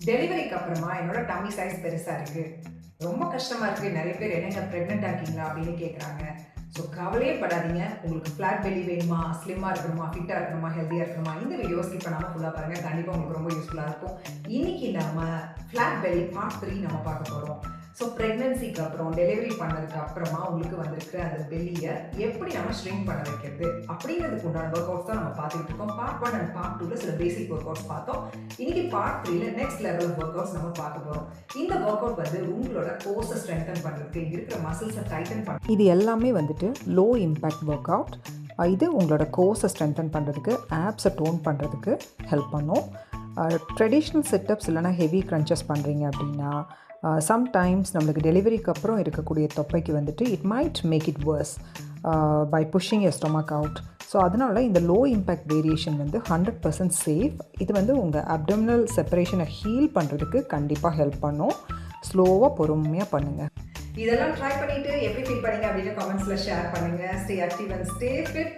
டெலிவரிக்கு அப்புறமா என்னோட டம்மி சைஸ் பெருசாக இருக்குது, ரொம்ப கஷ்டமாக இருக்குது, நிறைய பேர் என்னங்க ப்ரெக்னெண்ட்டாக இருக்கீங்களா அப்படின்னு கேட்குறாங்க. ஸோ கவலையே படாதீங்க. உங்களுக்கு ஃப்ளாட் பெல்லி வேணுமா, ஸ்லிம்மாக இருக்கணுமா, ஃபிட்டாக இருக்கணுமா, ஹெல்த்தியாக இருக்கணுமா, இந்த வீடியோ ஸ்கிப் பண்ணாமல் ஃபுல்லாக பாருங்கள். கண்டிப்பாக உங்களுக்கு ரொம்ப யூஸ்ஃபுல்லாக இருக்கும். இன்றைக்கி நம்ம ஃப்ளாட் பெல்லி பார்ட் 3 நம்ம பார்க்க போகிறோம். ஸோ ப்ரெக்னன்சிக்கு அப்புறம் டெலிவரி பண்ணதுக்கு அப்புறமா உங்களுக்கு வந்திருக்கிற அந்த பெல்லியை எப்படி நம்ம ஷ்ரிங்க் பண்ண வைக்கிறது அப்படிங்கிறதுக்கு உண்டான ஒர்க் அவுட்ஸ் தான் நம்ம பார்த்துக்கிட்டு இருக்கோம். பார்ட் 1 அண்ட் பார்ட் 2ல சில பேசிக் ஒர்க் அவுட்ஸ் பார்த்தோம். இன்னைக்கு பார்ட் 3ல நெக்ஸ்ட் லெவல் ஒர்க் அவுட்ஸ் நம்ம பார்க்க போகிறோம். இந்த ஒர்க் அவுட் வந்து உங்களோட கோர்ஸை ஸ்ட்ரென்தன் பண்ணுறதுக்கு, இருக்கிற மசில்ஸை டைட்டன் பண்ண, இது எல்லாமே வந்துட்டு லோ இம்பேக்ட் ஒர்க் அவுட். இது உங்களோட கோர்ஸை ஸ்ட்ரென்தன் பண்ணுறதுக்கு, ஆப்ஸை டோன் பண்ணுறதுக்கு ஹெல்ப் பண்ணும். ட்ரெடிஷ்னல் செட்டப்ஸ் இல்லைனா ஹெவி க்ரன்ச்சஸ் பண்ணுறீங்க அப்படின்னா சம்டைம்ஸ் நம்மளுக்கு டெலிவரிக்கு அப்புறம் இருக்கக்கூடிய தொப்பைக்கு வந்துட்டு it might make it worse by pushing your stomach out. So அதனால் இந்த லோ இம்பேக்ட் வேரியேஷன் வந்து 100% சேஃப். இது வந்து உங்கள் அப்டமினல் செப்பரேஷனை ஹீல் பண்ணுறதுக்கு கண்டிப்பாக ஹெல்ப் பண்ணும். ஸ்லோவாக பொறுமையாக பண்ணுங்கள். இதெல்லாம் ட்ரை பண்ணிவிட்டு எப்படி ஃபீல் பண்ணீங்க அப்படின்னு கமெண்ட்ஸில் ஷேர் பண்ணுங்கள். Stay active and stay fit.